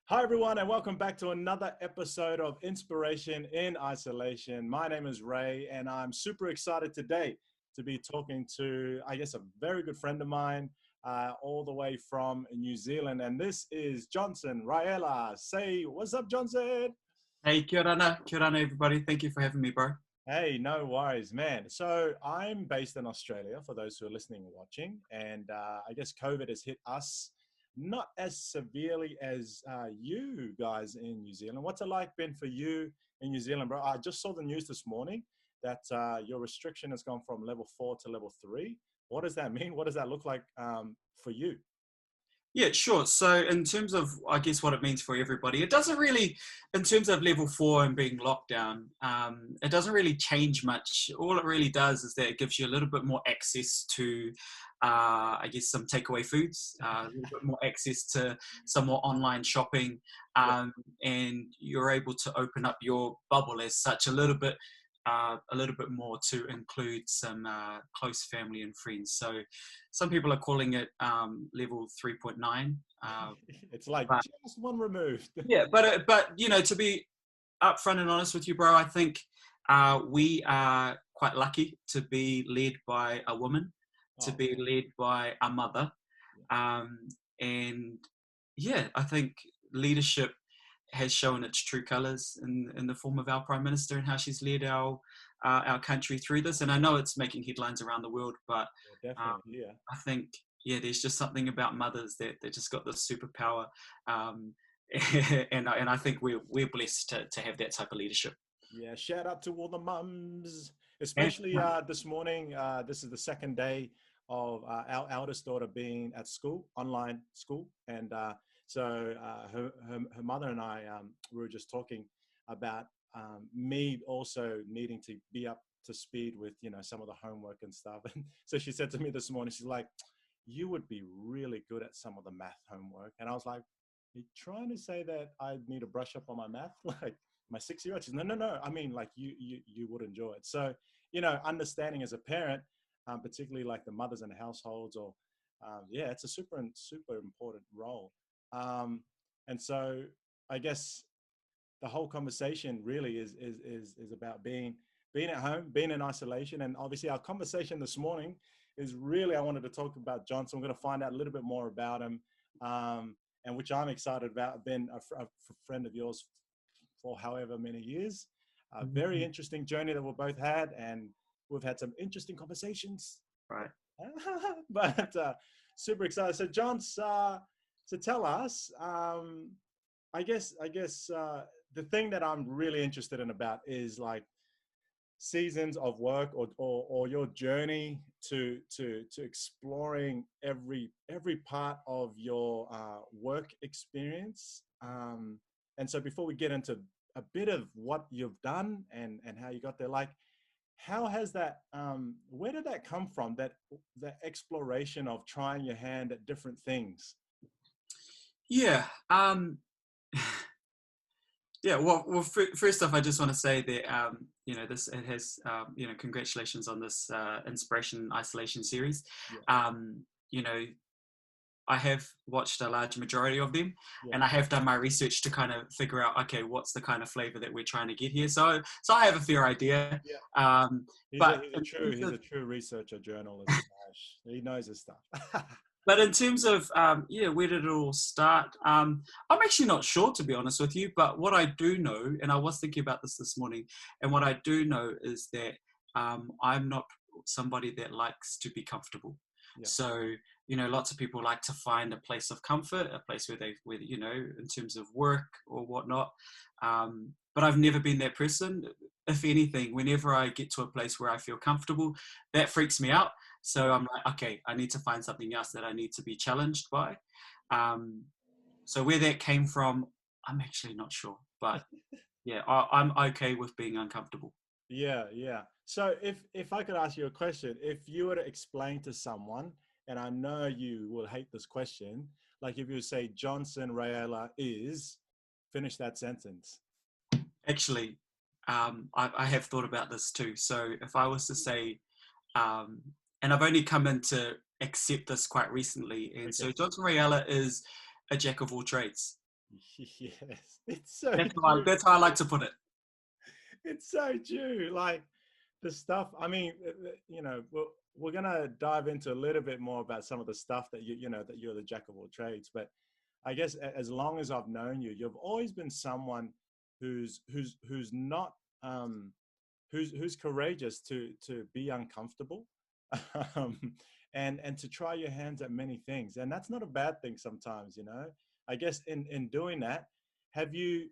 Hi, everyone, and welcome back to another episode of Inspiration in Isolation. My name is Ray, and I'm super excited today to be talking to, a very good friend of mine, all the way from New Zealand. And this is Johnson Raela. Say, what's up, Johnson? Hey, kia ora, everybody. Thank you for having me, bro. Hey, no worries, man. So I'm based in Australia for those who are listening and watching. And I guess COVID has hit us not as severely as you guys in New Zealand. What's it like been for you in New Zealand, bro? I just saw the news this morning that your restriction has gone from level 4 to level 3. What does that mean? What does that look like for you? Yeah, sure. So, in terms of, I guess, what it means for everybody, it doesn't really, in terms of level 4 and being locked down, it doesn't really change much. All it really does is that it gives you a little bit more access to, some takeaway foods, a little bit more access to some more online shopping, Yeah. and you're able to open up your bubble as such a little bit more to include some close family and friends. So some people are calling it level 3.9. It's like But just one removed. yeah, but to be upfront and honest with you, bro, I think we are quite lucky to be led by a woman, to Oh, be man. led by a mother, um, and yeah, I think leadership has shown its true colours in the form of our Prime Minister and how she's led our country through this. And I know it's making headlines around the world, but Yeah, um, definitely. Yeah. I think, yeah, there's just something about mothers that just got this superpower. Um, and I think we're blessed to have that type of leadership. Yeah, shout out to all the mums, And, especially this morning. This is the second day of our eldest daughter being at school, online school. And her mother and I, we were just talking about me also needing to be up to speed with, some of the homework and stuff. And so she said to me this morning, she's like, you would be really good at some of the math homework. And I was like, you trying to say that I need to brush up on my math? Like, my 6-year-old, she's no. I mean, like you would enjoy it. So, understanding as a parent, particularly like the mothers in households, or yeah, it's a super important role. Um, and so, I guess the whole conversation really is about being at home, being in isolation, and obviously our conversation this morning is really I wanted to talk about Johnson. I'm going to find out a little bit more about him, and which I'm excited about. I've been a friend of yours for however many years. A very interesting journey that we both had, and we've had some interesting conversations. right. But super excited. So, John, so tell us. I guess the thing that I'm really interested in about is like seasons of work, or your journey to exploring every part of your work experience. And so before we get into a bit of what you've done and how you got there, like how has that where did that come from, that exploration of trying your hand at different things? Yeah. Yeah, well, first off, I just want to say that this it has congratulations on this inspiration isolation series. Yeah. Um, you know, I have watched a large majority of them, Yeah. and I have done my research to kind of figure out, okay, what's the kind of flavor that we're trying to get here. So I have a fair idea. Yeah. Um, He's a but he's a in true terms he's of a true researcher, journalist. He knows his stuff. But in terms of, where did it all start? I'm actually not sure, to be honest with you. But what I do know, and I was thinking about this morning, and what I do know is that I'm not somebody that likes to be comfortable. Yeah. So, lots of people like to find a place of comfort, a place where in terms of work or whatnot. But I've never been that person. If anything, whenever I get to a place where I feel comfortable, that freaks me out. So I'm like, okay, I need to find something else that I need to be challenged by. Um, so where that came from, I'm actually not sure. But yeah, I'm okay with being uncomfortable. Yeah, yeah. So if I could ask you a question, if you were to explain to someone, and I know you will hate this question, like if you say Johnson Raela is, finish that sentence. Actually, I have thought about this too. So if I was to say, um, and I've only come in to accept this quite recently, and Okay. so Johnson Raela is a jack of all trades. Yes, it's so true. That's how I like to put it. It's so true. Like the stuff. I mean, we're gonna dive into a little bit more about some of the stuff that that you're the jack of all trades. But I guess as long as I've known you, you've always been someone who's not who's courageous to be uncomfortable, um, and to try your hands at many things. And that's not a bad thing sometimes. I guess in doing that, have you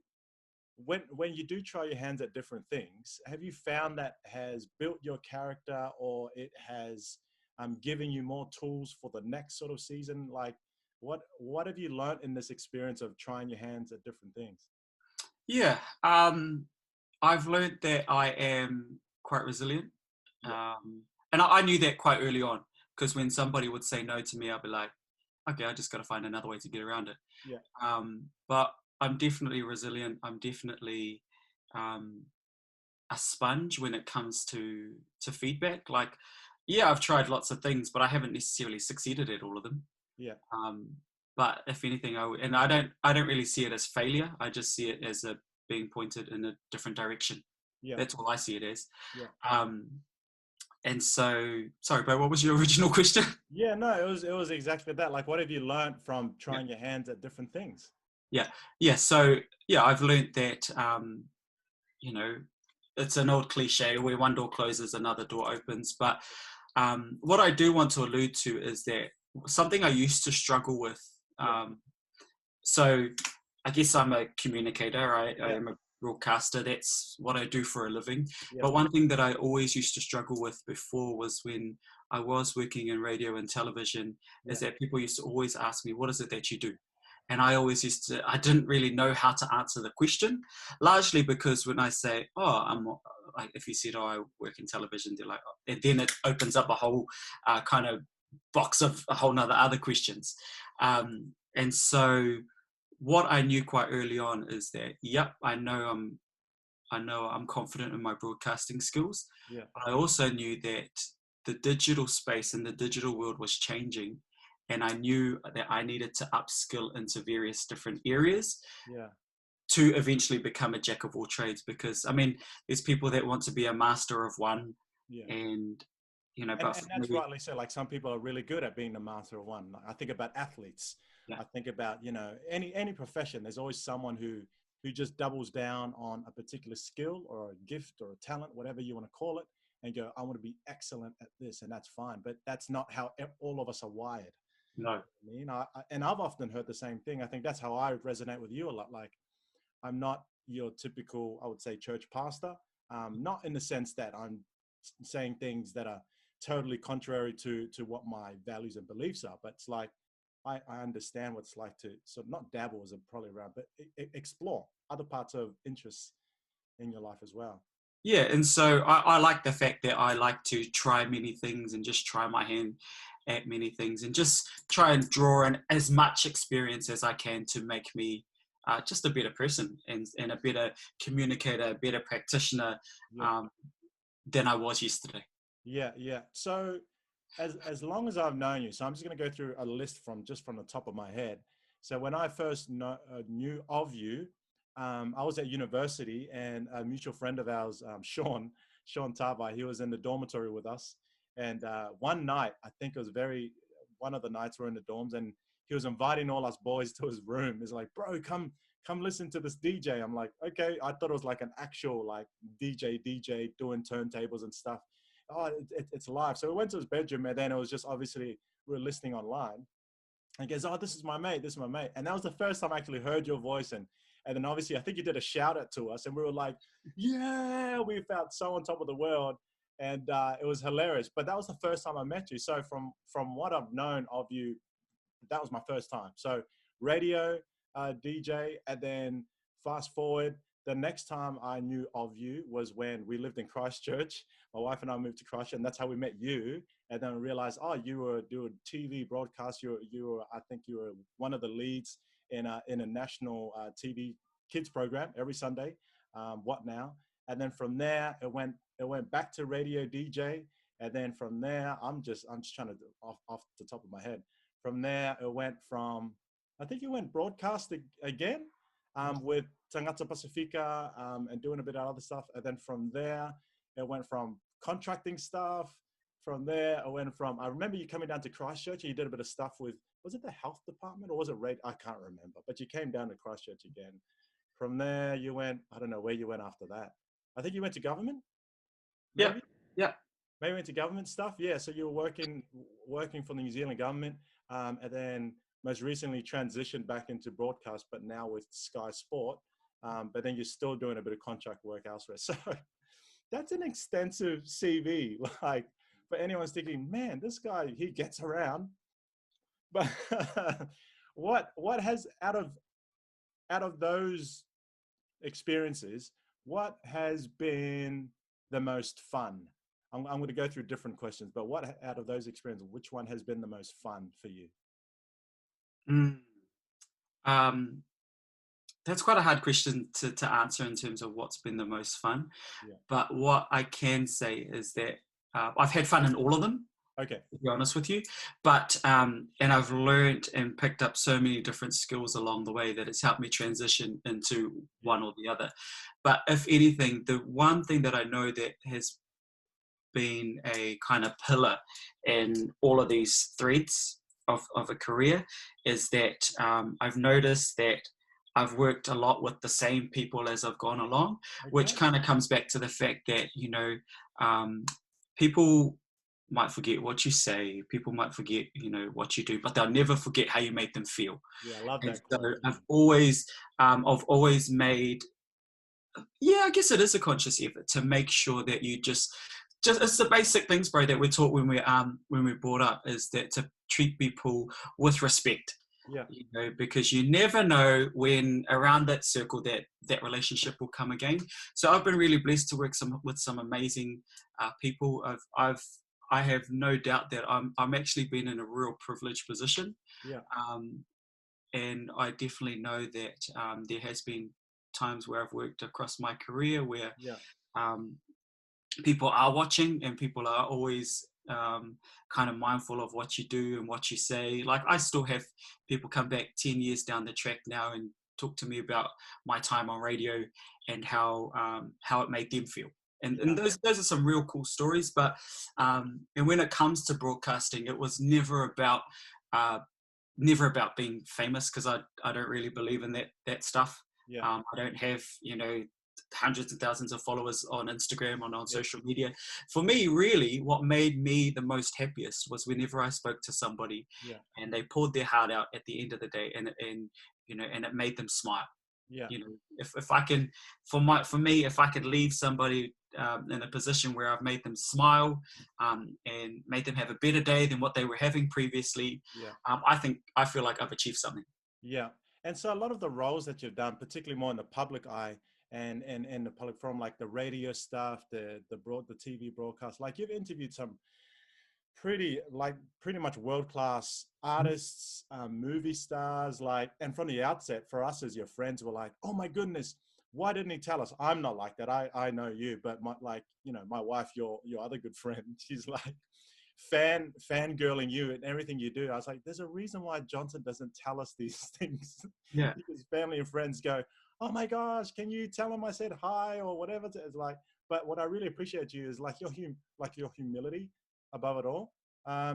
when you do try your hands at different things, have you found that has built your character, or it has given you more tools for the next sort of season? Like, what have you learned in this experience of trying your hands at different things? Yeah, I've learned that I am quite resilient, Yeah, and I knew that quite early on, because when somebody would say no to me, I'd be like, okay, I just got to find another way to get around it. yeah, But I'm definitely resilient. I'm definitely um, a sponge when it comes to feedback. Like, yeah, I've tried lots of things, but I haven't necessarily succeeded at all of them. yeah, Um, but if anything, I don't really see it as failure. I just see it as a being pointed in a different direction. yeah, That's all I see it as. yeah. Um, and so, sorry, but what was your original question? Yeah, no, it was exactly that. Like, what have you learned from Yeah, trying your hands at different things? yeah, yeah. So, yeah, I've learned that you know, it's an old cliche where one door closes, another door opens. But what I do want to allude to is that something I used to struggle with. Yeah, So I guess I'm a communicator. I yeah, am a broadcaster. That's what I do for a living. yeah, But one thing that I always used to struggle with before was when I was working in radio and television, is yeah, that people used to always ask me, what is it that you do? And I always I didn't really know how to answer the question, largely because when I say, oh, like if you said, oh, I work in television, they're like, oh, and then it opens up a whole kind of box of a whole nother other questions. And so what I knew quite early on is that, yep, I know I'm confident in my broadcasting skills. yeah, But I also knew that the digital space and the digital world was changing. And I knew that I needed to upskill into various different areas yeah. to eventually become a jack of all trades. Because, I mean, there's people that want to be a master of one. Yeah. And, and but and for that's me, rightly so. Like, some people are really good at being the master of one. Like, I think about athletes. yeah, I think about any profession. There's always someone who just doubles down on a particular skill or a gift or a talent, whatever you want to call it, and go, I want to be excellent at this, and that's fine. But that's not how all of us are wired. no, I mean, and I've often heard the same thing. I think that's how I resonate with you a lot. Like, I'm not your typical, I would say, church pastor. Not in the sense that I'm saying things that are totally contrary to what my values and beliefs are, but it's like I understand what it's like to sort of not dabble is probably around, but explore other parts of interests in your life as well. yeah. And so I like the fact that I like to try many things and just try my hand at many things and just try and draw in as much experience as I can to make me just a better person and a better communicator, a better practitioner Yeah, um, than I was yesterday. yeah, yeah. So as long as I've known you, so I'm just going to go through a list from the top of my head. So when I first knew of you, I was at university, and a mutual friend of ours, Sean Tabai, he was in the dormitory with us. And one night, I think it was one of the nights we're in the dorms, and he was inviting all us boys to his room. He's like, bro, come listen to this DJ. I'm like, okay. I thought it was like an actual like DJ doing turntables and stuff. Oh, it's live. So we went to his bedroom, and then it was just obviously we were listening online. And he goes, oh, this is my mate. This is my mate. And that was the first time I actually heard your voice. And then obviously I think you did a shout out to us, and we were like, yeah, we felt so on top of the world. And it was hilarious. But that was the first time I met you. So from what I've known of you, that was my first time. So radio, DJ, and then fast forward, the next time I knew of you was when we lived in Christchurch. My wife and I moved to Christchurch, and that's how we met you. And then I realized, oh, you were doing TV broadcast. I think you were one of the leads in a national TV kids program every Sunday. What now? And then from there, it went back to radio DJ. And then from there, I'm just trying to do off the top of my head. From there, it went from I think you went broadcast again with Tangata Pacifica and doing a bit of other stuff. And then from there, it went from contracting stuff. From there, I remember you coming down to Christchurch and you did a bit of stuff with, was it the health department or was it I can't remember, but you came down to Christchurch again. From there, you went, I don't know where you went after that. I think you went to government, Yeah, maybe? yeah. Maybe into government stuff. Yeah. So you were working for the New Zealand government, and then most recently transitioned back into broadcast, but now with Sky Sport. But then you're still doing a bit of contract work elsewhere. So that's an extensive CV. Like for anyone's thinking, man, this guy, he gets around. But what has out of those experiences, what has been the most fun? I'm going to go through different questions, but what out of those experiences, which one has been the most fun for you? Mm. That's quite a hard question to answer in terms of what's been the most fun. Yeah. But what I can say is that I've had fun in all of them. Okay. To be honest with you, but and I've learned and picked up so many different skills along the way that it's helped me transition into one or the other. But if anything, the one thing that I know that has been a kind of pillar in all of these threads of a career is that I've noticed that I've worked a lot with the same people as I've gone along, which kind of comes back to the fact that, people might forget what you say, people might forget, what you do, but they'll never forget how you make them feel. Yeah, I love And that so quote. I've always made, yeah, I guess it is a conscious effort to make sure that you just it's the basic things, bro, that we're taught when we're brought up, is that to treat people with respect. Yeah. Because you never know when around that circle that relationship will come again. So I've been really blessed to work with some amazing people. I have no doubt that I'm actually been in a real privileged position. Yeah. And I definitely know that there has been times where I've worked across my career where Yeah. people are watching and people are always kind of mindful of what you do and what you say. Like I still have people come back 10 years down the track now and talk to me about my time on radio and how it made them feel. And those are some real cool stories. But and when it comes to broadcasting, it was never about being famous, because I don't really believe in that stuff. Yeah. I don't have hundreds of thousands of followers on Instagram, on social media. For me, really, what made me the most happiest was whenever I spoke to somebody and they poured their heart out at the end of the day, and it made them smile. Yeah. If I can, for me, if I could leave somebody in a position where I've made them smile and made them have a better day than what they were having previously, I feel like I've achieved something. Yeah. And so a lot of the roles that you've done, particularly more in the public eye and the public forum, like the radio stuff, the TV broadcast, like you've interviewed some pretty much world-class artists, movie stars, and from the outset for us as your friends were like, oh my goodness, why didn't he tell us? I'm not like that. I know you, but my wife, your other good friend, she's like fangirling you and everything you do. I was like, there's a reason why Johnson doesn't tell us these things. Yeah. Because family and friends go, oh my gosh, can you tell him I said hi or whatever? It's like, but what I really appreciate you is like your humility above it all.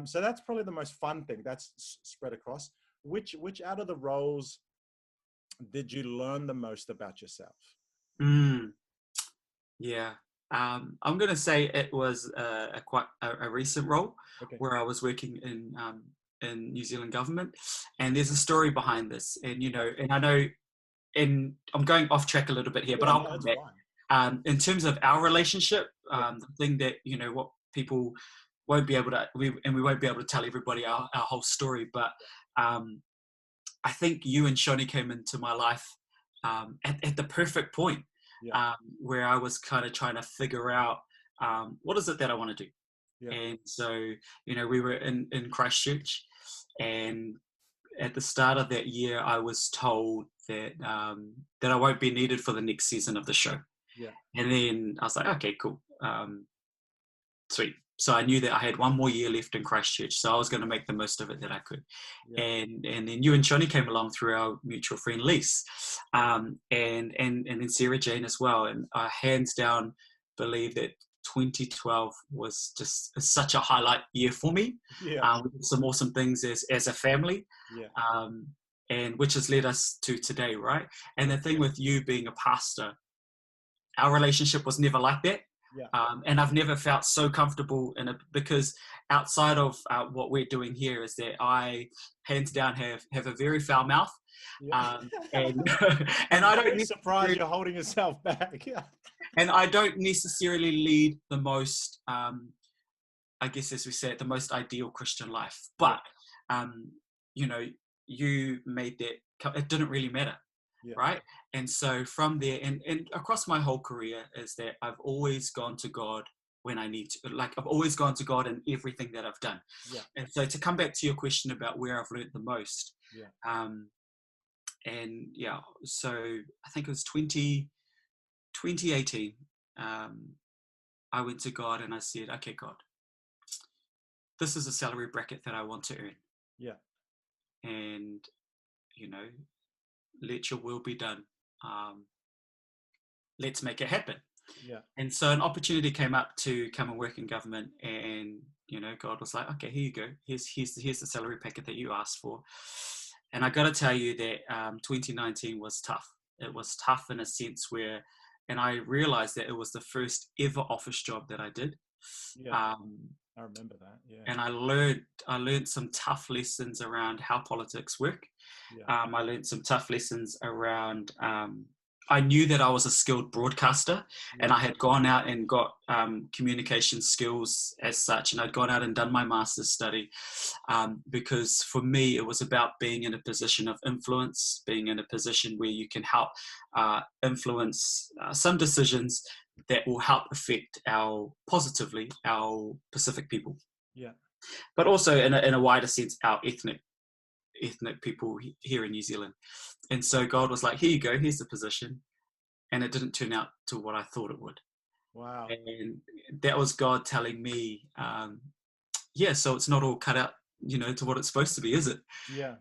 So that's probably the most fun thing that's spread across. Which out of the roles did you learn the most about yourself? Yeah. I'm going to say it was quite a recent role where I was working in New Zealand government, and there's a story behind this, and and I know, and I'm going off track a little bit here, but I'll come back. In terms of our relationship, the thing that what people won't be able to, we won't be able to tell everybody our whole story, but I think you and Shoni came into my life at the perfect point. Where I was kind of trying to figure out what is it that I want to do. And so, we were in Christchurch, and at the start of that year, I was told that I won't be needed for the next season of the show. And then I was like, okay, cool. Sweet. So I knew that I had one more year left in Christchurch, so I was going to make the most of it that I could. Yeah. And then you and Johnny came along through our mutual friend Lise, and then Sarah Jane as well. And I hands down believe that 2012 was just such a highlight year for me. Yeah. We did some awesome things as a family, Yeah. and which has led us to today, right? And the thing with you being a pastor, our relationship was never like that. Yeah. And I've never felt so comfortable in it, because outside of what we're doing here is that I hands down have a very foul mouth. Yeah. And and I I'm don't surprised you're holding yourself back. Yeah. And I don't necessarily lead the most, I guess, as we say, the most ideal Christian life. But, you know, you made that, it didn't really matter. Yeah. Right. And so from there, and across my whole career, is that I've always gone to God when I need to. Like, I've always gone to God in everything that I've done. Yeah. And so to come back to your question about where I've learned the most, Yeah. and yeah, so I think it was 2018, I went to God and I said, okay, God, this is a salary bracket that I want to earn. Yeah. And, you know, let your will be done. Let's make it happen. Yeah. And so an opportunity came up to come and work in government, and, you know, God was like, okay, here you go. Here's the salary packet that you asked for. And I got to tell you that 2019 was tough. It was tough in a sense where, and I realized that it was the first ever office job that I did. Yeah. I remember that. Yeah. And I learned some tough lessons around how politics work. Yeah. I learned some tough lessons around, I knew that I was a skilled broadcaster, and I had gone out and got communication skills as such, and I'd gone out and done my master's study, because for me it was about being in a position of influence, being in a position where you can help influence some decisions that will help affect positively our Pacific people. Yeah. But also in a wider sense, our ethnic people here in New Zealand. And so God was like, here you go, here's the position. And it didn't turn out to what I thought it would. Wow. And that was God telling me, so it's not all cut out, you know, to what it's supposed to be, is it? Yeah.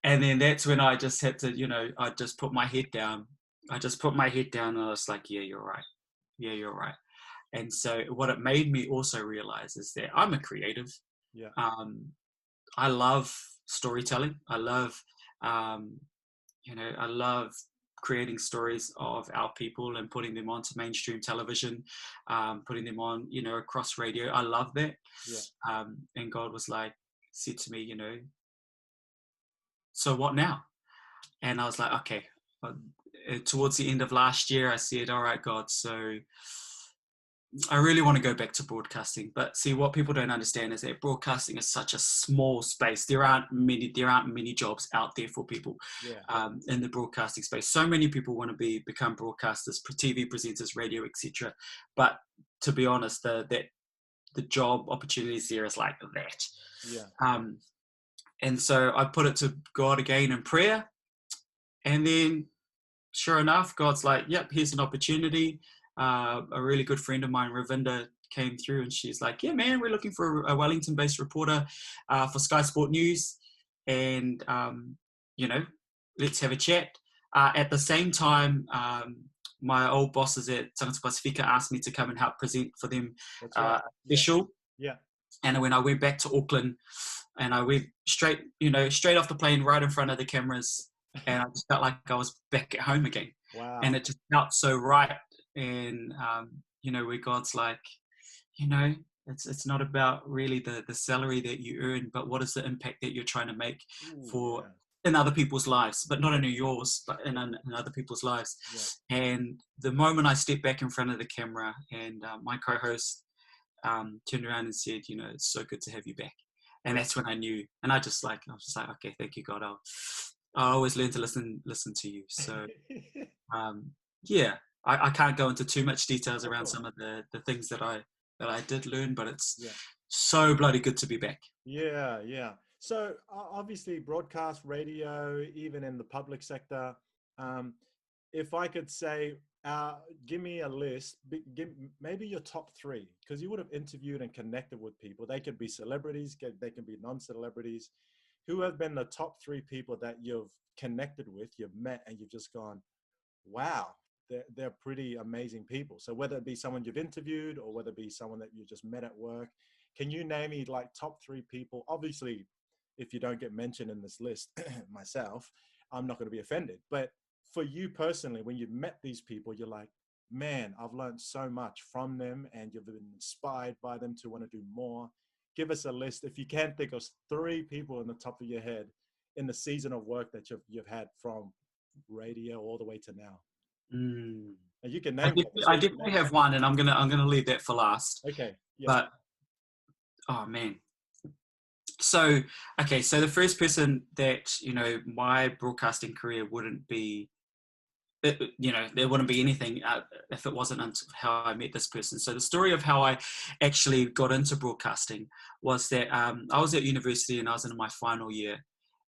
And then that's when I just had to, you know, I just put my head down. And I was like, yeah, you're right. Yeah, you're right. And so what it made me also realize is that I'm a creative. Yeah. I love storytelling. I love, I love creating stories of our people and putting them onto mainstream television, putting them on, you know, across radio. I love that. Yeah. And God said to me, you know, so what now? And I was like, okay. Towards the end of last year, I said, all right, God, so I really want to go back to broadcasting. But see, what people don't understand is that broadcasting is such a small space. There aren't many jobs out there for people in the broadcasting space. So many people want to become broadcasters, TV presenters, radio, etc. But to be honest, the job opportunities there is like that. Yeah. And so I put it to God again in prayer. And then sure enough, God's like, yep, here's an opportunity. A really good friend of mine, Ravinda, came through and she's like, yeah, man, we're looking for a Wellington-based reporter for Sky Sport News. And, you know, let's have a chat. At the same time, my old bosses at Tangata Pasifika asked me to come and help present for them official. Yeah. And when I went back to Auckland, and I went straight off the plane, right in front of the cameras, and I just felt like I was back at home again. Wow. And it just felt so right. And, you know, where God's like, you know, it's not about really the salary that you earn, but what is the impact that you're trying to make in other people's lives, but not only yours, but in other people's lives. Yeah. And the moment I stepped back in front of the camera, and my co-host turned around and said, you know, it's so good to have you back. And that's when I knew. And I was just like, okay, thank you, God. I'll always learn to listen to you. So, yeah. I can't go into too much details around some of the things that I did learn, but it's so bloody good to be back. Yeah, yeah. So obviously broadcast, radio, even in the public sector, if I could say, give me a list, give maybe your top three, because you would have interviewed and connected with people. They could be celebrities, they can be non-celebrities. Who have been the top three people that you've connected with, you've met, and you've just gone, wow, they're pretty amazing people. So whether it be someone you've interviewed or whether it be someone that you just met at work, can you name me like top three people? Obviously, if you don't get mentioned in this list, myself, I'm not going to be offended. But for you personally, when you've met these people, you're like, man, I've learned so much from them and you've been inspired by them to want to do more. Give us a list. If you can think of three people in the top of your head in the season of work that you've had from radio all the way to now. Mm. And you can I name definitely, them. I definitely have one, and I'm gonna leave that for last. Okay. Yeah. But oh man. So okay, so the first person that, you know, my broadcasting career wouldn't be, you know, there wouldn't be anything if it wasn't until how I met this person. So the story of how I actually got into broadcasting was that I was at university and I was in my final year,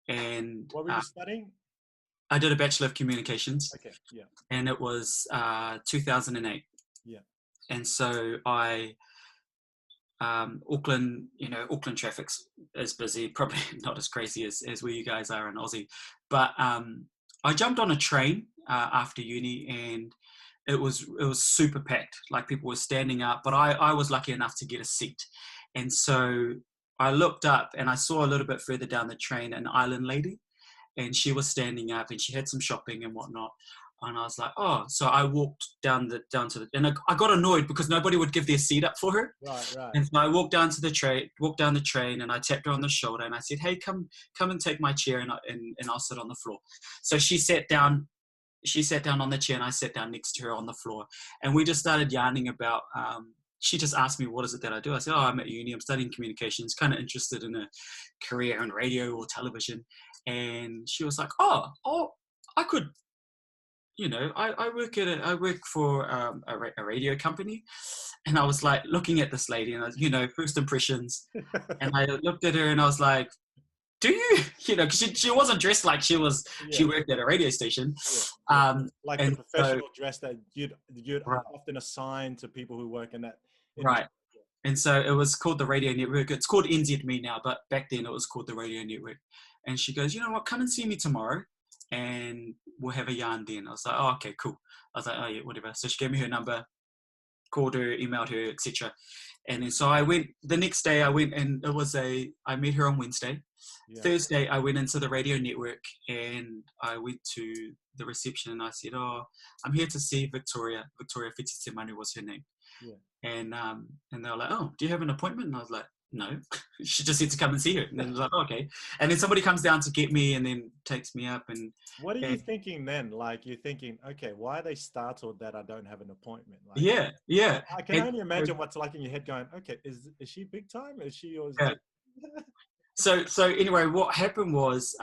and What were you studying? I did a Bachelor of Communications, Okay. Yeah. and it was 2008. Yeah. And so I Auckland, you know, Auckland traffic's is busy, probably not as crazy as where you guys are in Aussie. But I jumped on a train after uni, and it was super packed. Like people were standing up, but I was lucky enough to get a seat. And so I looked up and I saw a little bit further down the train an island lady, and she was standing up and she had some shopping and whatnot. And I was like, oh, so I walked down to the, and I got annoyed because nobody would give their seat up for her. Right. Right. And so I walked down the train, and I tapped her on the shoulder and I said, hey, come and take my chair, and I'll sit on the floor. So she sat down on the chair, and I sat down next to her on the floor, and we just started yarning about, she just asked me, what is it that I do? I said, oh, I'm at uni, I'm studying communications, kind of interested in a career in radio or television. And she was like, oh, I could, you know, I work for a radio company. And I was like looking at this lady, and I, you know, first impressions, and I looked at her and I was like, do you, you know, because she wasn't dressed like she worked at a radio station. Yeah. Like the professional so, dress that you'd right, often assign to people who work in that right. industry. And so it was called the Radio Network. It's called NZME now, but back then it was called the Radio Network. And she goes, you know what, come and see me tomorrow and we'll have a yarn then. I was like, oh, okay, cool. I was like, oh yeah, whatever. So she gave me her number, called her, emailed her, etc. And then so I went, the next day I went, and I met her on Wednesday. Yeah. Thursday I went into the Radio Network, and I went to the reception and I said, oh, I'm here to see Victoria Fetisemanu was her name. Yeah. And they were like, oh, do you have an appointment? And I was like, no. She just said to come and see her. And then I was like, oh, okay. And then somebody comes down to get me and then takes me up. And what are you thinking then? Like, you're thinking, okay, why are they startled that I don't have an appointment? Like, yeah. I can only imagine what's like in your head going, okay, is she big time? Is she or is Yeah. So anyway, what happened was,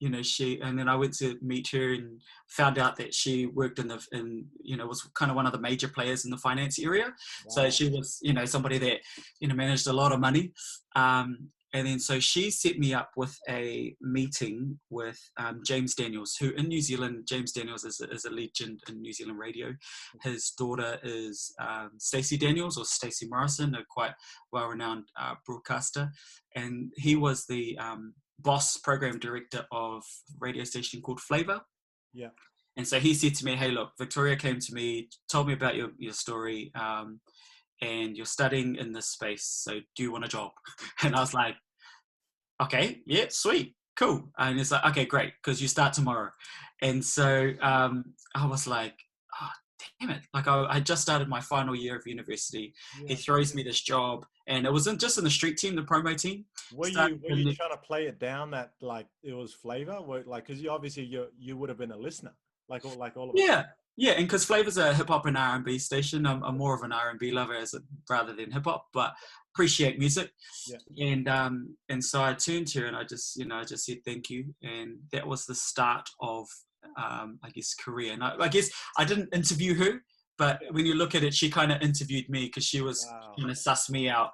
you know, and then I went to meet her and found out that she worked in you know, was kind of one of the major players in the finance area. Wow. So she was, you know, somebody that, you know, managed a lot of money. And then so she set me up with a meeting with James Daniels, who in New Zealand, James Daniels is a legend in New Zealand radio. His daughter is Stacey Daniels, or Stacey Morrison, a quite well-renowned broadcaster. And he was the boss program director of a radio station called Flavor. Yeah. And so he said to me, hey, look, Victoria came to me, told me about your story, and you're studying in this space, so do you want a job? And I was like, okay, yeah, sweet, cool. And it's like, okay, great, because you start tomorrow. And so I was like, oh, damn it. Like, I just started my final year of university. Yeah. He throws me this job, and it wasn't just in the street team, the promo team. Were you trying to play it down that, like, it was Flavor? Like, because you would have been a listener, like all of us. Yeah, and because Flavor's a hip hop and R&B station, I'm more of an R&B lover rather than hip hop, but appreciate music. Yeah. And so I turned to her and I just said thank you, and that was the start of I guess career. And I guess I didn't interview her, but when you look at it, she kind of interviewed me because she was trying to suss me out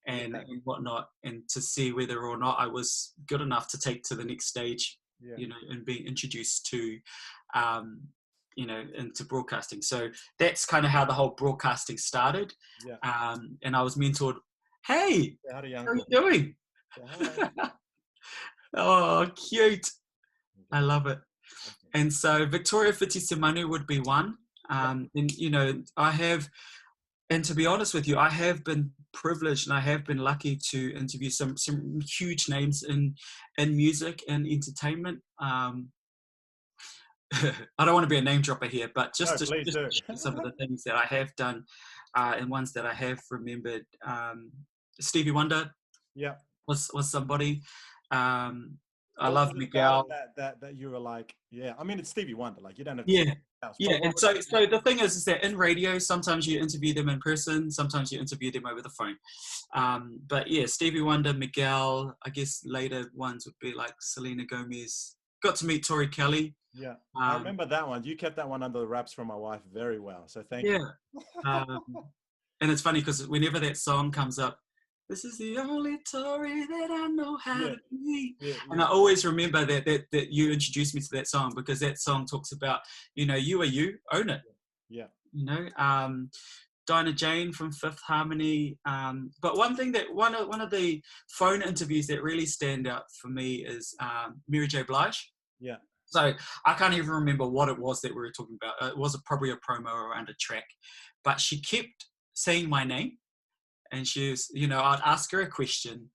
and whatnot, and to see whether or not I was good enough to take to the next stage, you know, and being introduced to into broadcasting. So that's kind of how the whole broadcasting started. Yeah. And I was mentored. Hey, How how are you doing? Oh, cute. I love it. And so Victoria Fitisemanu would be one. And, and to be honest with you, I have been privileged and I have been lucky to interview some huge names in music and entertainment. I don't want to be a name dropper here, but just to share some of the things that I have done and ones that I have remembered. Stevie Wonder was somebody. I love Miguel. That you were like, yeah. I mean, it's Stevie Wonder. Like, you don't have to. Yeah. And so the thing is that in radio, sometimes you interview them in person, sometimes you interview them over the phone. But yeah, Stevie Wonder, Miguel. I guess later ones would be like Selena Gomez. Got to meet Tori Kelly. Yeah, I remember that one. You kept that one under the wraps from my wife very well. So thank you. And it's funny because whenever that song comes up, this is the only Tory that I know how to be. And I always remember that you introduced me to that song because that song talks about, you are you, own it. Yeah. Dinah Jane from Fifth Harmony. But one thing that one of the phone interviews that really stand out for me is Mary J. Blige. Yeah. So I can't even remember what it was that we were talking about. It was probably a promo around a track, but she kept saying my name. And she was, I'd ask her a question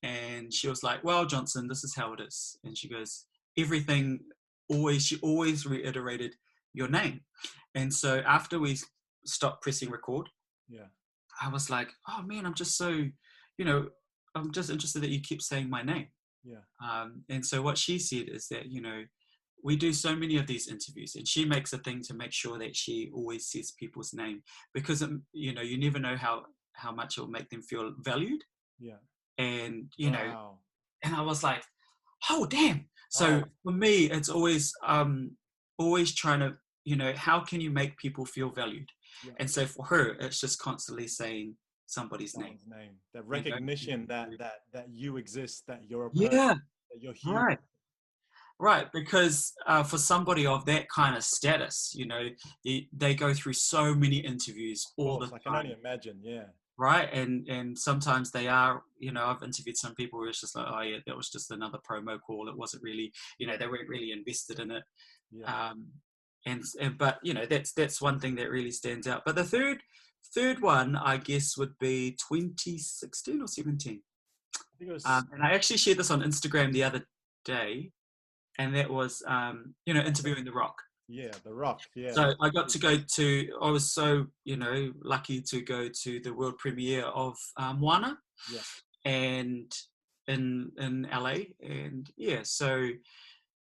and she was like, well, Johnson, this is how it is. And she goes, she always reiterated your name. And so after we stopped pressing record, I was like, oh man, I'm just so, I'm just interested that you keep saying my name. Yeah. And so what she said is that, we do so many of these interviews and she makes a thing to make sure that she always says people's name because, you never know how much it'll make them feel valued. Yeah. And, and I was like, oh, damn. So for me, it's always trying to, how can you make people feel valued? Yeah. And so for her, it's just constantly saying somebody's name. That recognition that you exist, that you're a person, that you're human. Right, because for somebody of that kind of status, they go through so many interviews all the time. I can only imagine, Right, and sometimes they are, I've interviewed some people where it's just like, oh yeah, that was just another promo call. It wasn't really, they weren't really invested in it. Yeah. But that's one thing that really stands out. But the third one, I guess, would be 2016 or 17. And I actually shared this on Instagram the other day. And that was, interviewing The Rock. Yeah, The Rock, yeah. So I got to I was so, lucky to go to the world premiere of Moana. Yeah. And in LA. And yeah, so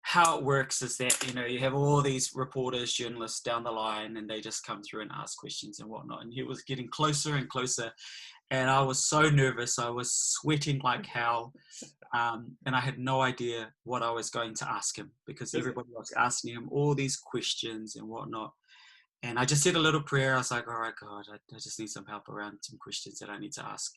how it works is that, you have all these reporters, journalists down the line, and they just come through and ask questions and whatnot. And he was getting closer and closer. And I was so nervous. I was sweating like hell. And I had no idea what I was going to ask him because everybody was asking him all these questions and whatnot. And I just said a little prayer. I was like, all right, God, I just need some help around some questions that I need to ask,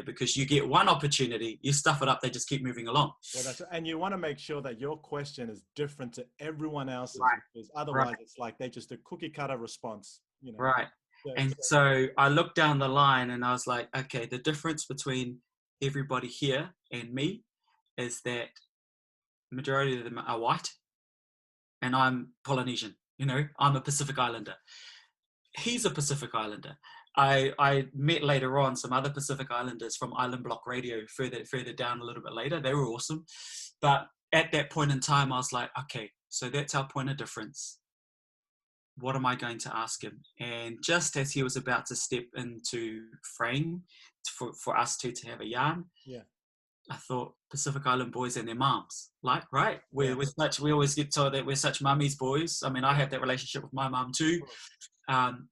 because you get one opportunity, you stuff it up, they just keep moving along. Well, and you want to make sure that your question is different to everyone else's, because otherwise it's like they just a cookie cutter response, Right. And so I looked down the line and I was like, okay, the difference between everybody here and me is that the majority of them are white and I'm Polynesian, I'm a Pacific Islander. He's a Pacific Islander. I met later on some other Pacific Islanders from Island Block Radio further down a little bit later. They were awesome. But at that point in time, I was like, okay, so that's our point of difference. What am I going to ask him? And just as he was about to step into frame for us to have a yarn, I thought Pacific Island boys and their moms, right? We always get told that we're such mummy's boys. I mean, I have that relationship with my mum too.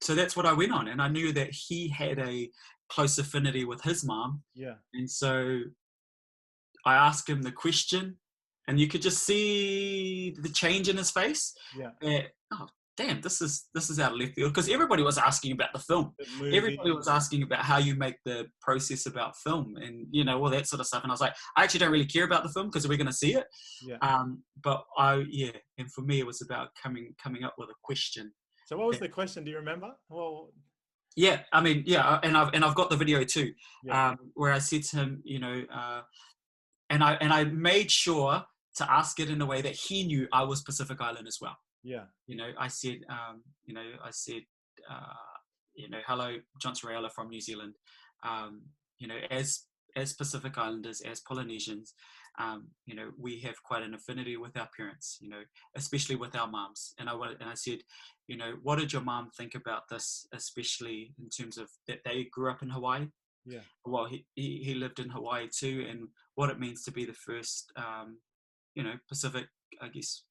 So that's what I went on. And I knew that he had a close affinity with his mom. Yeah. And so I asked him the question and you could just see the change in his face. Yeah. damn, this is out of left field, because everybody was asking about the film. The movie. Everybody was asking about how you make the process about film, and all that sort of stuff. And I was like, I actually don't really care about the film because we're going to see it. Yeah. But and for me, it was about coming up with a question. So what was the question? Do you remember? Well, yeah, I mean, yeah, and I've got the video too, yeah. where I said to him, and I made sure to ask it in a way that he knew I was Pacific Island as well. Yeah. I said, hello, Johnson Raela from New Zealand. As Pacific Islanders, as Polynesians, we have quite an affinity with our parents, especially with our moms. And I said, what did your mom think about this, especially in terms of that they grew up in Hawaii? Yeah. Well, he lived in Hawaii too, and what it means to be the first, Pacific, I guess,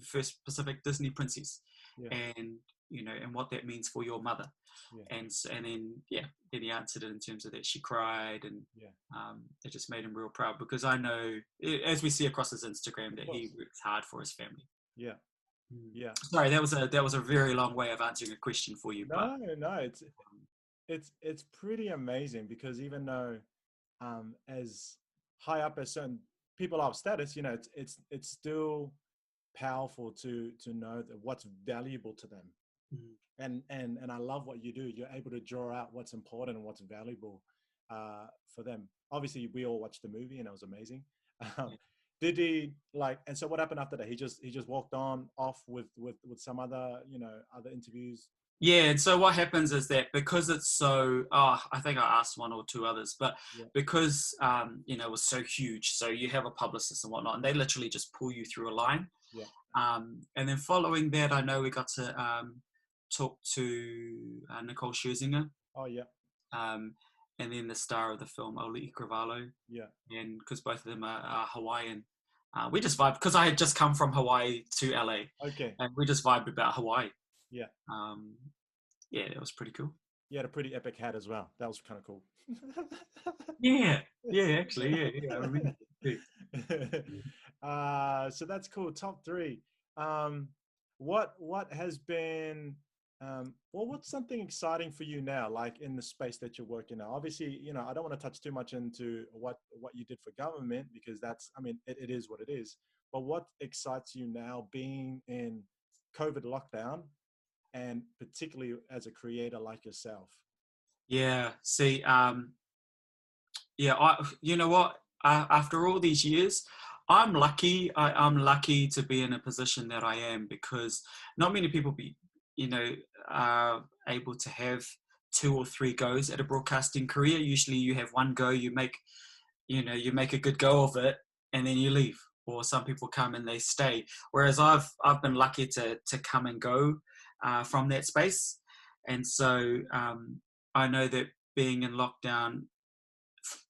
first Pacific Disney princess, yeah. and what that means for your mother. Yeah. And then he answered it in terms of that she cried, and it just made him real proud, because I know, as we see across his Instagram, that he works hard for his family. Yeah. Yeah. Sorry, that was a very long way of answering a question for you. No, it's pretty amazing, because even though as high up as certain people are of status, it's still powerful to know that what's valuable to them. And I love what you do. You're able to draw out what's important and what's valuable for them. Obviously, we all watched the movie and it was amazing. Did he and so what happened after that? He just walked off with some other other interviews. Yeah, and so what happens is that, because it's so, I think I asked one or two others, but because it was so huge, so you have a publicist and whatnot, and they literally just pull you through a line. Yeah. And then following that, I know we got to talk to Nicole Scherzinger. Oh yeah. And then the star of the film, Oli Cravalo. Yeah. And because both of them are Hawaiian. We just vibed, because I had just come from Hawaii to LA. Okay. And we just vibed about Hawaii. Yeah. Yeah, that was pretty cool. You had a pretty epic hat as well. That was kind of cool. Yeah, actually, yeah. I remember. So that's cool. Top 3. What has been what's something exciting for you now, like in the space that you're working now? Obviously, I don't want to touch too much into what you did for government, because that's, it is what it is. But what excites you now, being in COVID lockdown, and particularly as a creator like yourself? Yeah. See, you know what? After all these years, I'm lucky. I'm lucky to be in a position that I am, because not many people are able to have 2 or 3 goes at a broadcasting career. Usually, you have one go. You make a good go of it, and then you leave. Or some people come and they stay. Whereas I've been lucky to come and go from that space, and so I know that being in lockdown,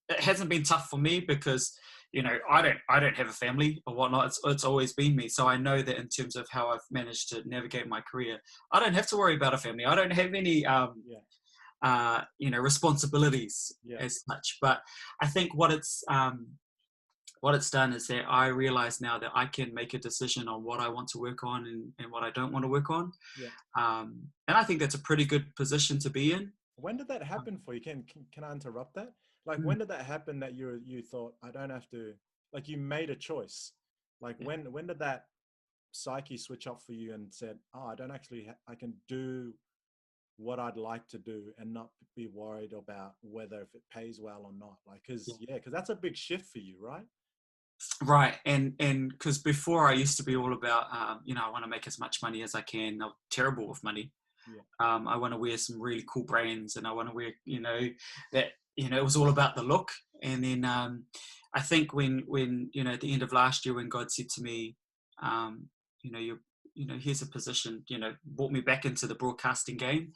it hasn't been tough for me, because I don't have a family or whatnot. It's always been me. So I know that in terms of how I've managed to navigate my career, I don't have to worry about a family. I don't have any responsibilities as such. But I think what it's done is that I realize now that I can make a decision on what I want to work on and what I don't want to work on. Yeah. And I think that's a pretty good position to be in. When did that happen for you? Can I interrupt that? When did that happen that you thought, I don't have to, you made a choice? When did that psyche switch up for you and said, oh, I don't actually, I can do what I'd like to do and not be worried about whether if it pays well or not? Because that's a big shift for you, right? Right. And because before I used to be all about, I want to make as much money as I can. I'm terrible with money. Yeah. I want to wear some really cool brands, and I want to wear, that, it was all about the look. And then I think when at the end of last year, when God said to me, here's a position, brought me back into the broadcasting game.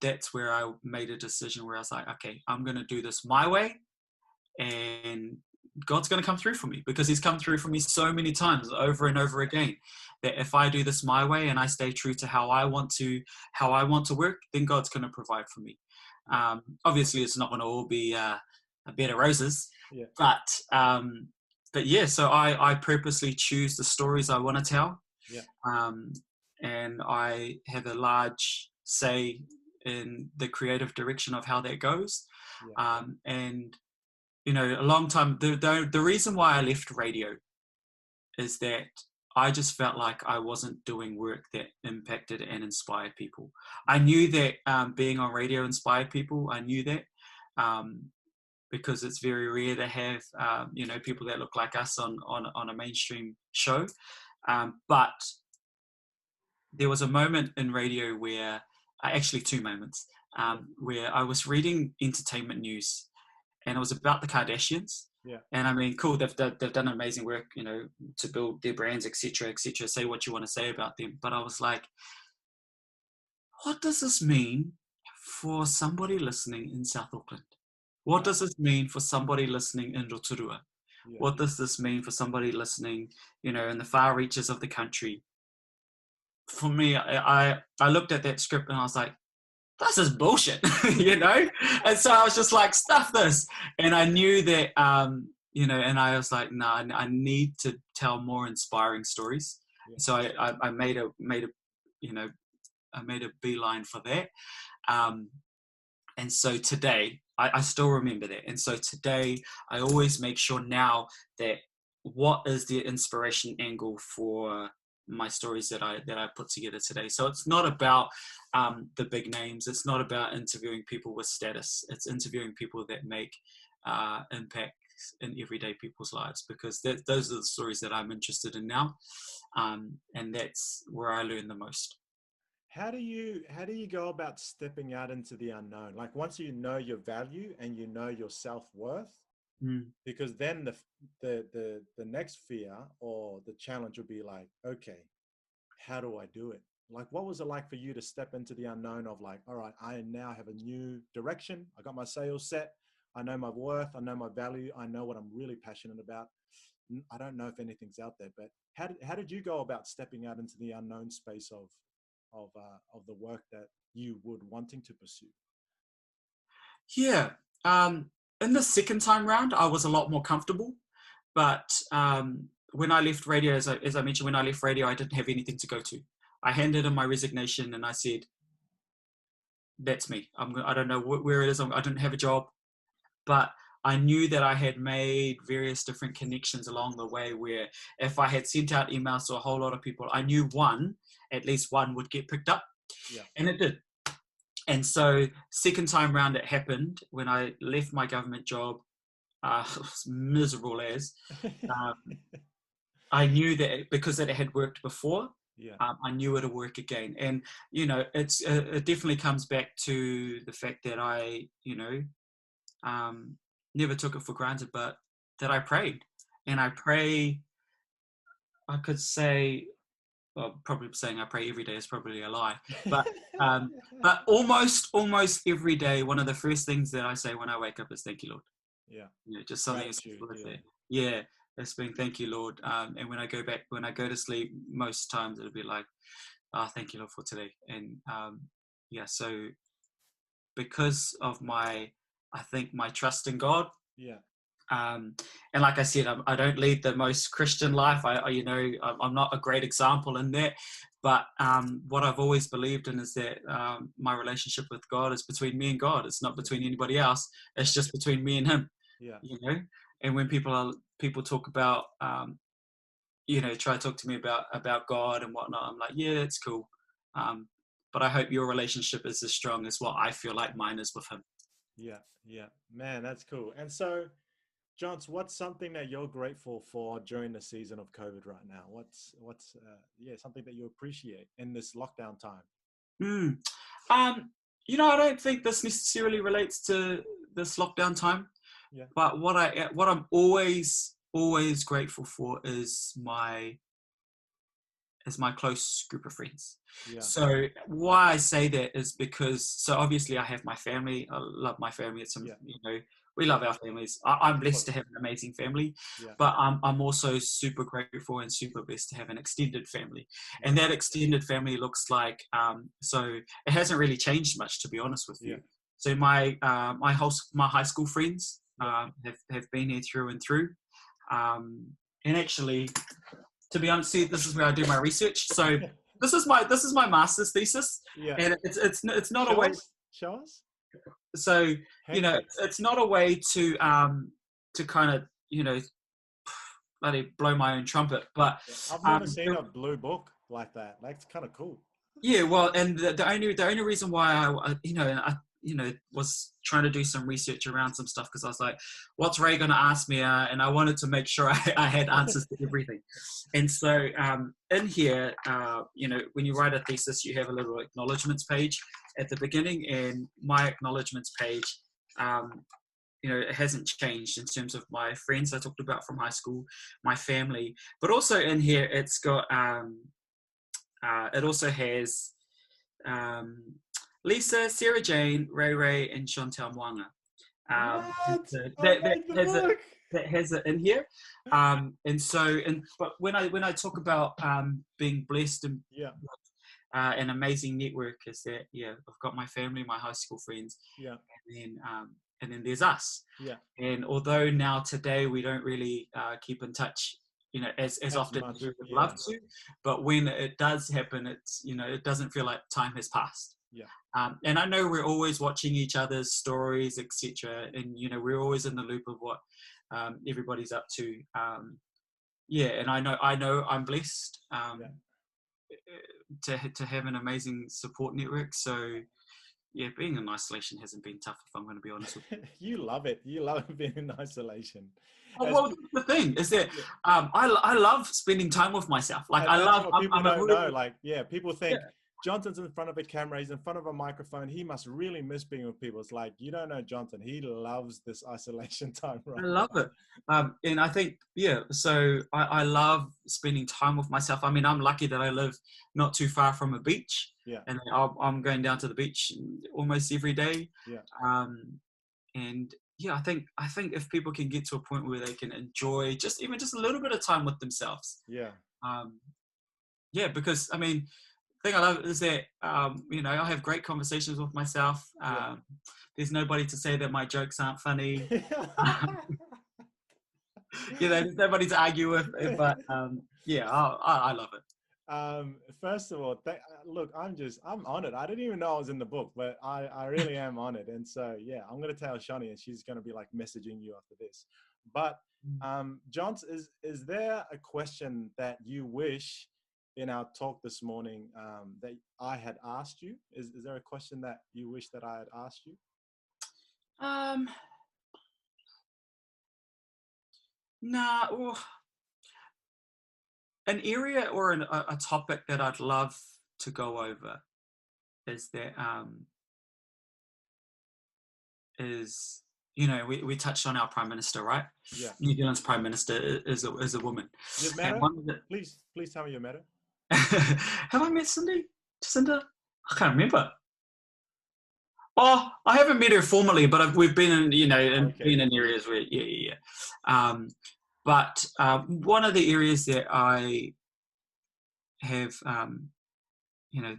That's where I made a decision where I was like, okay, I'm going to do this my way, and God's going to come through for me, because he's come through for me so many times over and over again, that if I do this my way and I stay true to how I want to work, then God's going to provide for me. Obviously it's not going to all be a bed of roses, but yeah, so I purposely choose the stories I want to tell. and I have a large say in the creative direction of how that goes. Yeah. And you know, a long time. The reason why I left radio is that I just felt like I wasn't doing work that impacted and inspired people. I knew that being on radio inspired people. I knew that. Because it's very rare to have you know, people that look like us on a mainstream show. But there was a moment in radio where, actually two moments, where I was reading entertainment news, and it was about the Kardashians. Yeah. And I mean, cool, they've done amazing work, you know, to build their brands, etc., etc. Say what you want to say about them, but I was like, what does this mean for somebody listening in South Auckland? What does this mean for somebody listening in Rotorua? Yeah. What does this mean for somebody listening, you know, in the far reaches of the country? For me, I looked at that script and I was like, this is bullshit, you know? And so I was just like, stuff this. And I knew that, you know, and I was like, no, I need to tell more inspiring stories. Yeah. So I made a, you know, I made a beeline for that. And so today, I still remember that. And so today, I always make sure now that what is the inspiration angle for my stories that I put together today. So it's not about the big names. It's not about interviewing people with status. It's interviewing people that make impact in everyday people's lives, because those are the stories that I'm interested in now. And that's where I learn the most. How do you go about stepping out into the unknown? Like, once you know your value and you know your self-worth, because then the next fear or the challenge would be like, okay, how do I do it? Like, what was it like for you to step into the unknown of like, all right, I now have a new direction. I got my sails set. I know my worth. I know my value. I know what I'm really passionate about. I don't know if anything's out there, but how did you go about stepping out into the unknown space of the work that you would wanting to pursue? Yeah. In the second time round, I was a lot more comfortable. But when I left radio, as I mentioned, when I left radio, I didn't have anything to go to. I handed in my resignation and I said, that's me. I don't know where it is. I didn't have a job. But I knew that I had made various different connections along the way, where if I had sent out emails to a whole lot of people, I knew at least one would get picked up. Yeah. And it did. And so second time round, it happened when I left my government job, miserable as. I knew that because it had worked before, yeah. I knew it'll work again. And, you know, it definitely comes back to the fact that I, you know, never took it for granted, but that I prayed. And I pray, I could say, well, probably saying I pray every day is probably a lie, but almost every day, one of the first things that I say when I wake up is thank you, Lord. Yeah. You know, just something as simple as that. Yeah, it's been thank you, Lord. And when I go to sleep, most times it'll be like, thank you, Lord, for today. And yeah, so because of I think my trust in God. Yeah. And like I said, I don't lead the most Christian life. I'm not a great example in that. But what I've always believed in is that my relationship with God is between me and God. It's not between anybody else. It's just between me and Him. Yeah. You know. And when people talk about, try to talk to me about God and whatnot, I'm like, yeah, that's cool. But I hope your relationship is as strong as what I feel like mine is with Him. Yeah. Yeah. Man, that's cool. And so, Johns, what's something that you're grateful for during the season of COVID right now? What's something that you appreciate in this lockdown time? I don't think this necessarily relates to this lockdown time. Yeah. But what I'm always grateful for is my close group of friends. Yeah. So why I say that is because, so obviously I have my family. I love my family. We love our families. I'm blessed to have an amazing family, but I'm also super grateful and super blessed to have an extended family. And that extended family looks like, so it hasn't really changed much, to be honest with you. So my high school friends have been here through and through. And actually, to be honest, this is where I do my research. So this is my master's thesis, Yeah. and it's not a Show way. us. Show us. So you know, Hangings. it's not a way to kind of, you know, bloody blow my own trumpet, but Yeah. I've never seen a blue book like that. That's kind of cool. yeah, well, and the only reason why I was trying to do some research around some stuff, because I was like, what's Ray going to ask me? And I wanted to make sure I had answers to everything. And so in here, you know, when you write a thesis, you have a little acknowledgements page at the beginning, and my acknowledgements page, you know, it hasn't changed in terms of my friends I talked about from high school, my family, but also in here it's got it also has Lisa, Sarah Jane, Ray Ray, and Chantel Mwanga. What? So I like the book. that has it in here. But when I talk about being blessed and Yeah. an amazing network, is that I've got my family, my high school friends, Yeah. and then there's us. Yeah. And although now today we don't really keep in touch, you know, as often much, as we would yeah. love to, but when it does happen, it's, you know, it doesn't feel like time has passed. Yeah. And I know we're always watching each other's stories, etc., and you know, we're always in the loop of what everybody's up to. And I know I'm blessed to have an amazing support network. So yeah, being in isolation hasn't been tough, if I'm going to be honest with you. You love it. You love being in isolation. Well, the thing is that I love spending time with myself. Like and I love. What people don't really, know. Like, people think Johnson's in front of a camera. He's in front of a microphone. He must really miss being with people. It's like, you don't know Johnson. He loves this isolation time. Right? I love it. And I think, so I love spending time with myself. I mean, I'm lucky that I live not too far from a beach. Yeah. And I'm going down to the beach almost every day. Yeah. And I think if people can get to a point where they can enjoy just a little bit of time with themselves. Yeah. Because I mean, the thing I love is that, you know, I have great conversations with myself. There's nobody to say that my jokes aren't funny. There's nobody to argue with, but I love it. First of all, look, I'm honored. I didn't even know I was in the book, but I really am honored. And so, I'm going to tell Shani, and she's going to be like messaging you after this. But John, is there a question that you wish in our talk this morning that I had asked you? Is there a question that you wish that I had asked you? Nah. Well, an area or a topic that I'd love to go over is that you know, we touched on our Prime Minister, right? Yeah. New Zealand's Prime Minister is a woman. You've met her? Please tell me you met her. Have I met Jacinda? I can't remember. Oh, I haven't met her formally, but we've been in, you know, been in areas where, But one of the areas that I have, you know,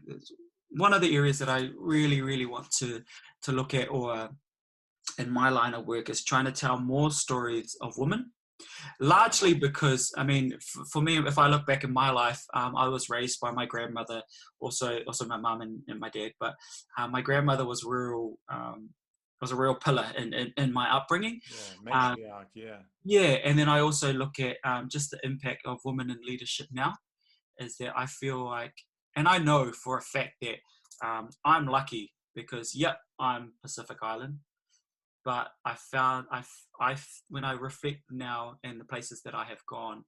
one of the areas that I really, really want to look at, or in my line of work, is trying to tell more stories of women. Largely because, I mean, for me, if I look back in my life, I was raised by my grandmother, also my mum and my dad. But my grandmother was a real pillar in my upbringing. Yeah, matriarch, And then I also look at just the impact of women in leadership now. Is that I feel like, and I know for a fact that I'm lucky because, I'm Pacific Island. But I found, when I reflect now in the places that I have gone,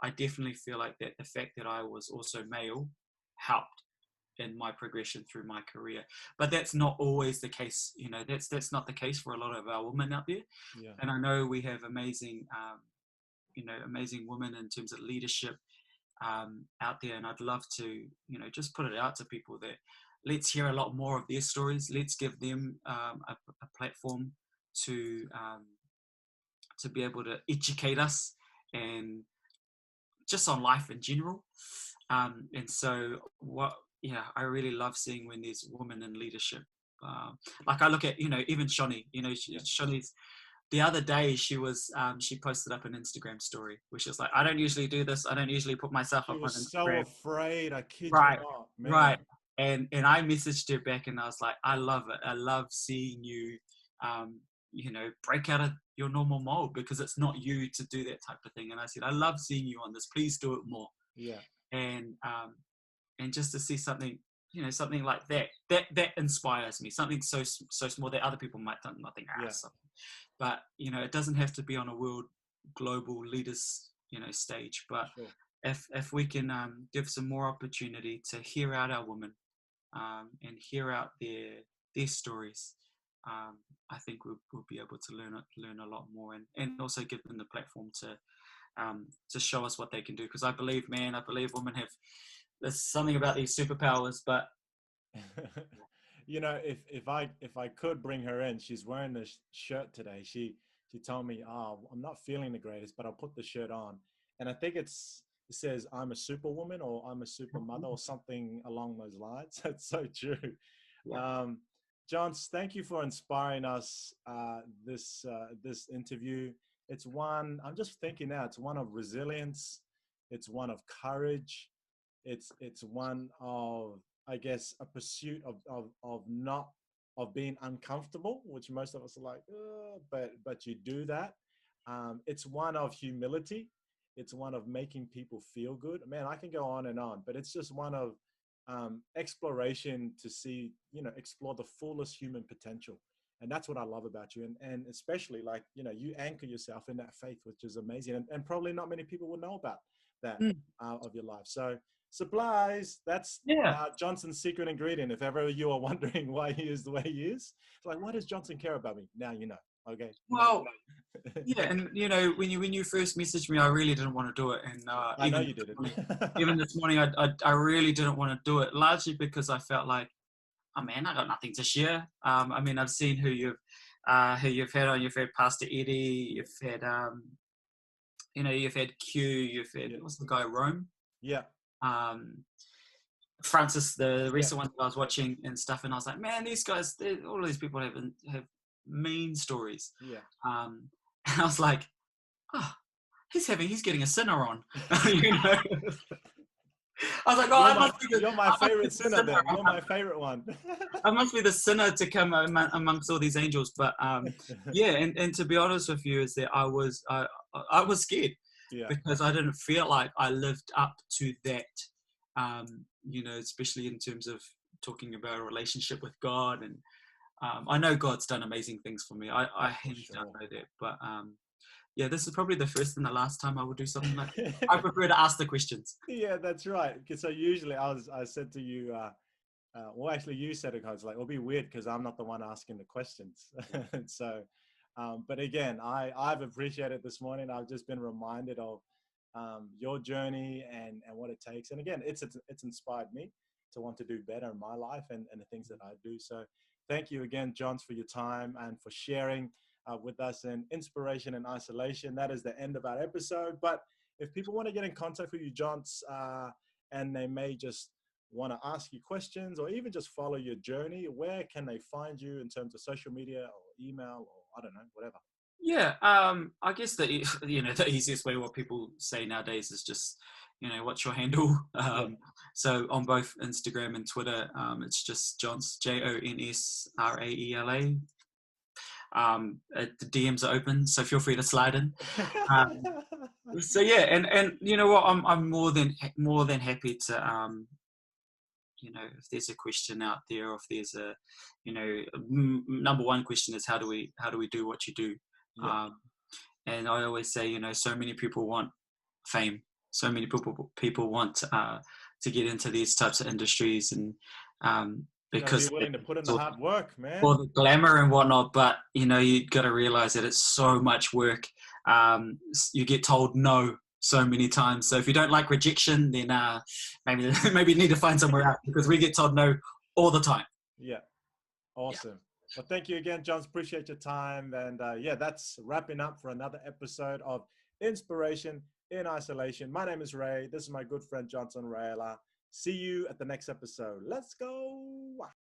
I definitely feel like that the fact that I was also male helped in my progression through my career. But that's not always the case. You know, that's not the case for a lot of our women out there. Yeah. And I know we have amazing, amazing women in terms of leadership out there. And I'd love to, you know, just put it out to people that let's hear a lot more of their stories. Let's give them a platform to be able to educate us and just on life in general. And so I really love seeing when there's women in leadership. Like I look at, you know, even Shani, you know, Shani's the other day she posted up an Instagram story, which is like, I don't usually do this. I don't usually put myself She up on was so Instagram. afraid. I kid you Right, not, man. right. And I messaged her back and I was like, I love it. I love seeing you, break out of your normal mold, because it's not you to do that type of thing. And I said, I love seeing you on this. Please do it more. Yeah. And just to see something, something like that inspires me. Something so small that other people might not think, Yeah. something. But it doesn't have to be on a world global leaders stage. But Sure. if we can give some more opportunity to hear out our women, and hear out their stories, I think we'll be able to learn a lot more, and also give them the platform to show us what they can do. Because I believe women have, there's something about these superpowers. But if I could bring her in, she's wearing this shirt today. She told me, "Oh, I'm not feeling the greatest, but I'll put the shirt on." And I think it says, "I'm a superwoman," or "I'm a super mother," or something along those lines. That's so true. yeah. John, thank you for inspiring us this interview. It's one, I'm just thinking now, it's one of resilience, it's one of courage, it's one of, I guess, a pursuit of not of being uncomfortable, which most of us are like, but you do that. It's one of humility. It's one of making people feel good. Man, I can go on and on, but it's just one of exploration to see, explore the fullest human potential. And that's what I love about you. And especially, like, you anchor yourself in that faith, which is amazing. And probably not many people will know about that of your life. So supplies, that's Yeah. Johnson's secret ingredient. If ever you are wondering why he is the way he is, it's like, what does Johnson care about me? Now you know. Okay. Well, yeah, and when you first messaged me, I really didn't want to do it, and I know you did it. Even this morning, I really didn't want to do it, largely because I felt like, oh man, I got nothing to share. I mean, I've seen who you've had on. You've had Pastor Eddie. You've had you've had Q. You've had what's the guy, Rome? Yeah. Francis, the recent one that I was watching and stuff, and I was like, man, these guys, all these people have mean stories. Yeah. And I was like, oh, he's getting a sinner on. I was like, oh, you're my favorite sinner then. You're my favorite one. I must be the sinner to come amongst all these angels. But and to be honest with you, is that I was scared because I didn't feel like I lived up to that. Especially in terms of talking about a relationship with God, and I know God's done amazing things for me. I hands down know that, but this is probably the first and the last time I will do something like that. I prefer to ask the questions. Yeah, that's right. So usually I said to you, well, actually you said it, it's like, it'll be weird because I'm not the one asking the questions. So, but again, I've appreciated this morning. I've just been reminded of your journey and what it takes. And again, it's inspired me to want to do better in my life and the things that I do. So thank you again, Johns, for your time and for sharing with us in Inspiration and Isolation. That is the end of our episode. But if people want to get in contact with you, Johns, and they may just want to ask you questions or even just follow your journey, where can they find you in terms of social media or email or I don't know, whatever? Yeah, I guess the easiest way, what people say nowadays, is just what's your handle. So on both Instagram and Twitter, it's just Johns, JONSRAELA. The DMs are open, so feel free to slide in. So yeah, and you know what, I'm more than happy to if there's a question out there, or if there's a number one question is how do we do what you do. And I always say, so many people want fame, so many people want to get into these types of industries, and because be willing to put in the hard work, man, for the glamour and whatnot. But you got to realize that it's so much work. You get told no so many times. So if you don't like rejection, then maybe you need to find somewhere else, because we get told no all the time. Yeah, awesome. Well, thank you again, John. Appreciate your time. And that's wrapping up for another episode of Inspiration in Isolation. My name is Ray. This is my good friend, Johnson Raela. See you at the next episode. Let's go.